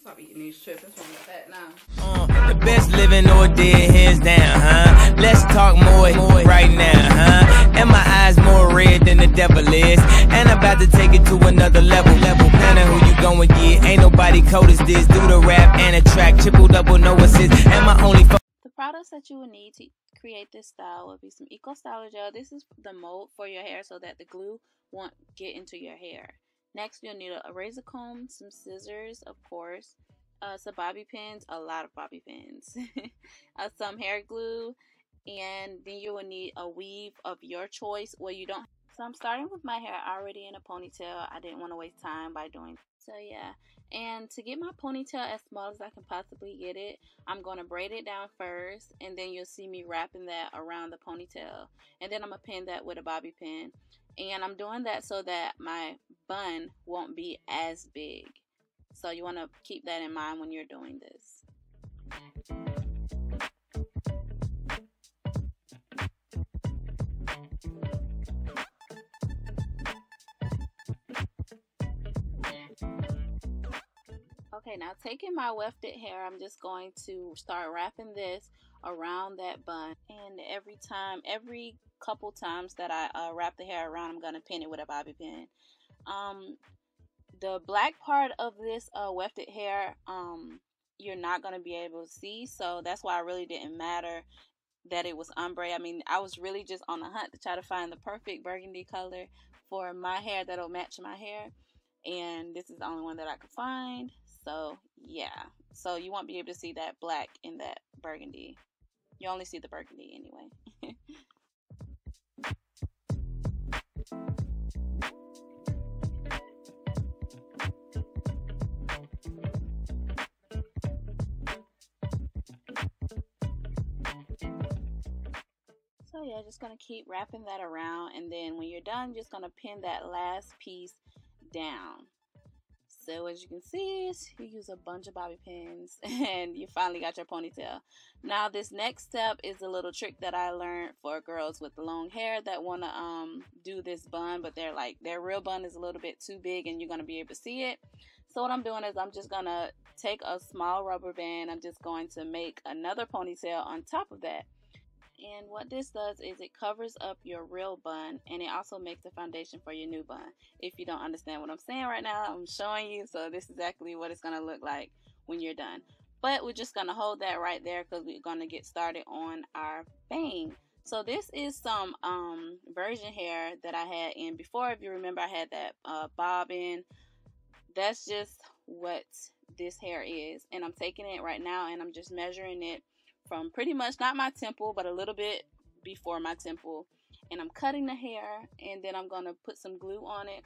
Stop eating these chips. That's why I'm fat now. The best living or dead, hands down, huh? Let's talk more right now, huh? And my eyes more red than the devil is, and I'm about to take it to another level. Planning who you going get, ain't nobody cold as this. Do the rap and a track, triple double, no assist. And my only the products that you will need to create this style will be some Eco Styler Gel. This is the mold for your hair so that the glue won't get into your hair. Next, you'll need a razor comb, some scissors, of course, some bobby pins, a lot of bobby pins, some hair glue, and then you will need a weave of your choice where you don't. So I'm starting with my hair already in a ponytail. I didn't want to waste time by doing so. Yeah, and to get my ponytail as small as I can possibly get it, I'm going to braid it down first, and then you'll see me wrapping that around the ponytail, and then I'm going to pin that with a bobby pin. And I'm doing that so that my bun won't be as big. So you want to keep that in mind when you're doing this. Okay, now taking my wefted hair, I'm just going to start wrapping this around that bun. And every couple times that I wrap the hair around, I'm going to pin it with a bobby pin. The black part of this wefted hair, you're not going to be able to see. So that's why it really didn't matter that it was ombre. I mean, I was really just on the hunt to try to find the perfect burgundy color for my hair that'll match my hair. And this is the only one that I could find. So yeah, so you won't be able to see that black in that burgundy. You only see the burgundy anyway. So yeah, just gonna keep wrapping that around, and then when you're done, just gonna pin that last piece down. So as you can see, you use a bunch of bobby pins and you finally got your ponytail. Now this next step is a little trick that I learned for girls with long hair that want to do this bun, but their real bun is a little bit too big and you're going to be able to see it. So what I'm doing is I'm just going to take a small rubber band. I'm just going to make another ponytail on top of that. And what this does is it covers up your real bun, and it also makes the foundation for your new bun. If you don't understand what I'm saying right now, I'm showing you. So this is exactly what it's going to look like when you're done. But we're just going to hold that right there because we're going to get started on our bang. So this is some virgin hair that I had in before. If you remember, I had that bobbin. That's just what this hair is. And I'm taking it right now and I'm just measuring it from pretty much not my temple, but a little bit before my temple. And I'm cutting the hair, and then I'm going to put some glue on it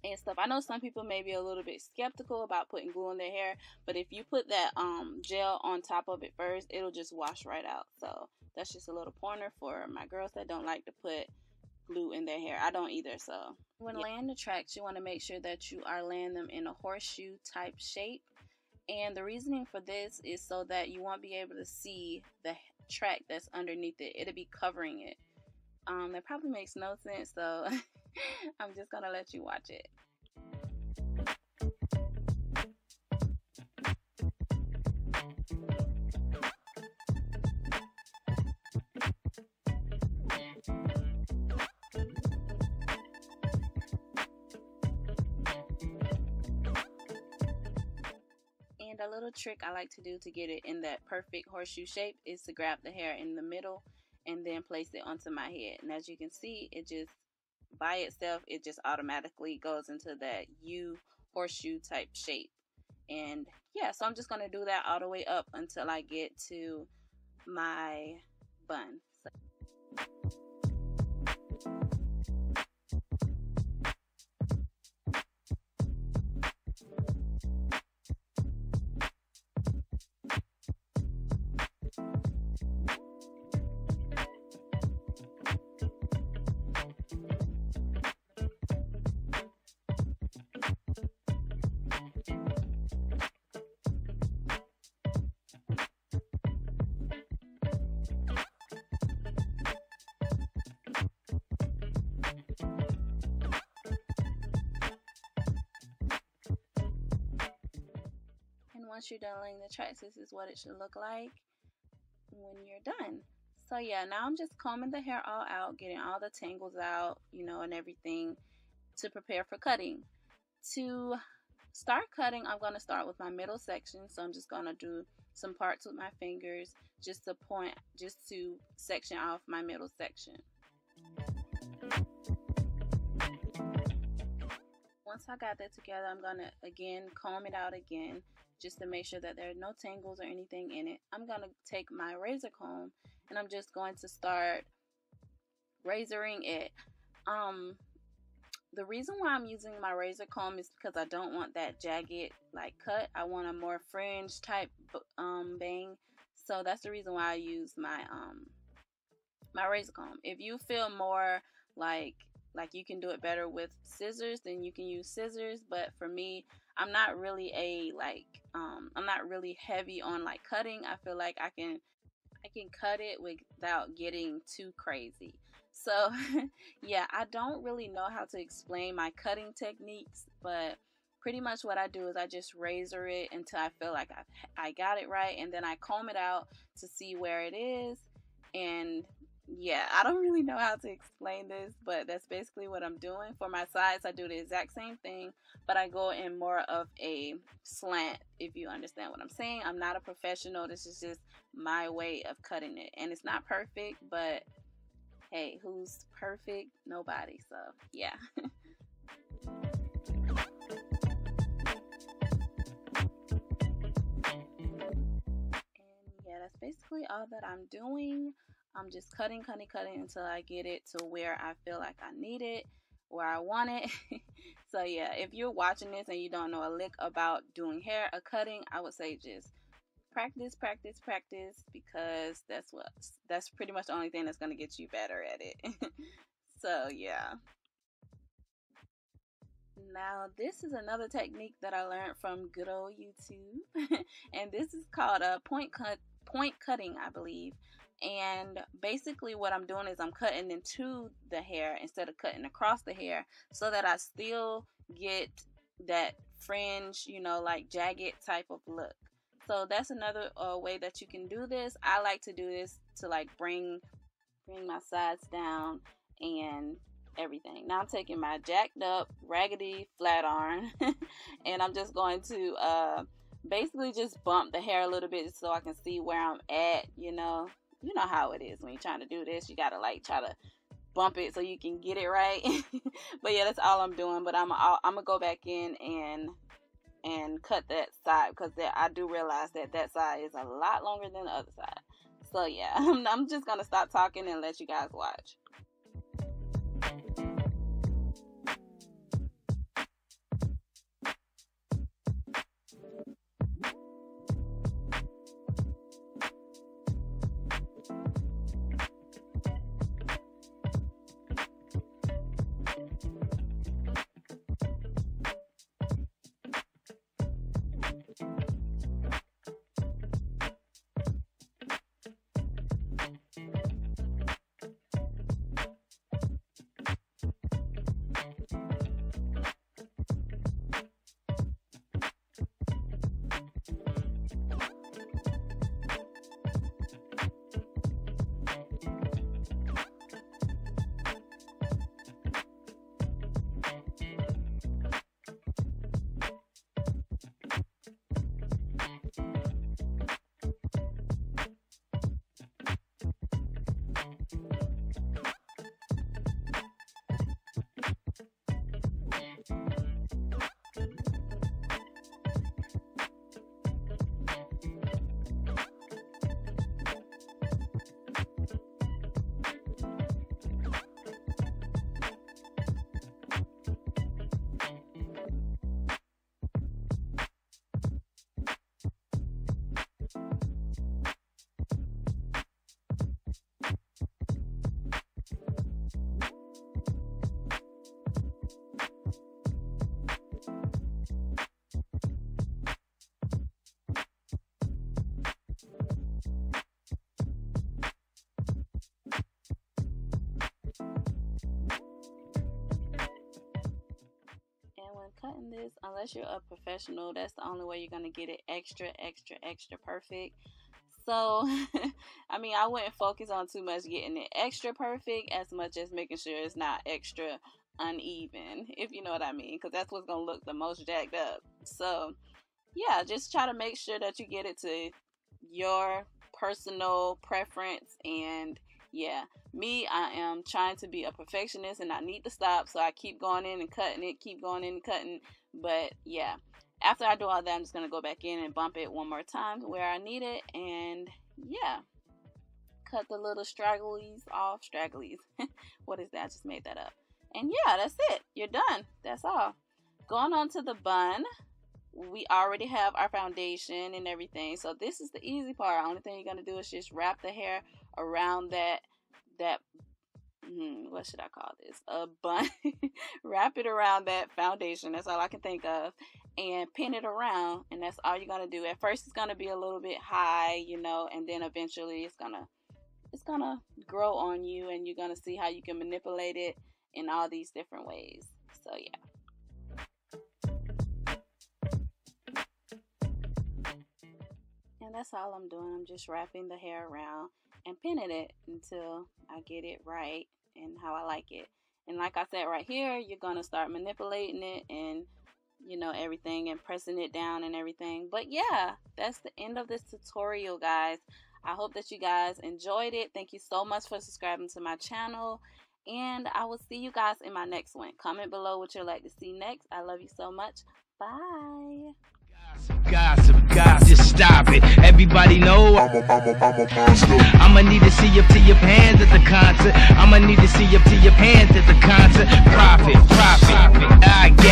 and stuff. I know some people may be a little bit skeptical about putting glue on their hair, but if you put that gel on top of it first, it'll just wash right out. So that's just a little pointer for my girls that don't like to put glue in their hair. I don't either. So when laying the tracks, you want to make sure that you are laying them in a horseshoe type shape. And the reasoning for this is so that you won't be able to see the track that's underneath it. It'll be covering it. That probably makes no sense, so I'm just gonna let you watch it. And a little trick I like to do to get it in that perfect horseshoe shape is to grab the hair in the middle and then place it onto my head. And as you can see, it just by itself, it just automatically goes into that U horseshoe type shape. And yeah, so I'm just going to do that all the way up until I get to my bun. once you're done laying the tracks, this is what it should look like when you're done. So yeah, now I'm just combing the hair all out, getting all the tangles out, you know, and everything to prepare for cutting. To start cutting, I'm going to start with my middle section. So I'm just going to do some parts with my fingers just to section off my middle section. Once I got that together, I'm going to again comb it out again just to make sure that there are no tangles or anything in it. I'm going to take my razor comb and I'm just going to start razoring it. The reason why I'm using my razor comb is because I don't want that jagged like cut. I want a more fringe type bang. So that's the reason why I use my my razor comb. If you feel more like you can do it better with scissors, then you can use scissors. But for me, I'm not really I'm not really heavy on like cutting. I feel like I can cut it without getting too crazy. So yeah, I don't really know how to explain my cutting techniques, but pretty much what I do is I just razor it until I feel like I got it right, and then I comb it out to see where it is. And yeah, I don't really know how to explain this, but that's basically what I'm doing. For my sides, I do the exact same thing, but I go in more of a slant, if you understand what I'm saying. I'm not a professional. This is just my way of cutting it, and it's not perfect, but hey, who's perfect? Nobody. So yeah. And yeah, that's basically all that I'm doing. I'm just cutting until I get it to where I feel like I need it, where I want it. So yeah, if you're watching this and you don't know a lick about doing hair or cutting, I would say just practice, because that's pretty much the only thing that's going to get you better at it. So yeah. Now this is another technique that I learned from good old YouTube, and this is called point cutting, I believe. And basically what I'm doing is I'm cutting into the hair instead of cutting across the hair, so that I still get that fringe, you know, like jagged type of look. So that's another way that you can do this. I like to do this to like bring my sides down and everything. Now I'm taking my jacked up raggedy flat iron and I'm just going to basically just bump the hair a little bit so I can see where I'm at. You know how it is when you're trying to do this. You gotta like try to bump it so you can get it right. But yeah, that's all I'm doing. But I'm gonna go back in and cut that side, because I do realize that side is a lot longer than the other side. So yeah, I'm just gonna stop talking and let you guys watch. cutting this, unless you're a professional, that's the only way you're going to get it extra perfect. So, I mean, I wouldn't focus on too much getting it extra perfect as much as making sure it's not extra uneven, if you know what I mean, because that's what's going to look the most jacked up. So, yeah, just try to make sure that you get it to your personal preference. And yeah, me, I am trying to be a perfectionist and I need to stop, so I keep going in and cutting it, but yeah, after I do all that, I'm just going to go back in and bump it one more time where I need it, and yeah, cut the little stragglies off. What is that? I just made that up. And yeah, that's it. You're done. That's all. Going on to the bun. We already have our foundation and everything, so this is the easy part. Only thing you're going to do is just wrap the hair around that what should I call this? A bun. Wrap it around that foundation. That's all I can think of. And pin it around, and that's all you're gonna do. At first it's gonna be a little bit high, you know, and then eventually it's gonna grow on you, and you're gonna see how you can manipulate it in all these different ways. So yeah. And that's all I'm doing. I'm just wrapping the hair around and pinning it until I get it right and how I like it. And like I said, right here, you're gonna start manipulating it and, you know, everything, and pressing it down and everything. But yeah, that's the end of this tutorial, guys. I hope that you guys enjoyed it. Thank you so much for subscribing to my channel, and I will see you guys in my next one. Comment below what you'd like to see next. I love you so much. Bye. Gossip, just stop it. Everybody know I'm a monster. I'ma need to see up to your pants at the concert. I'ma need to see up to your pants at the concert. Profit, I get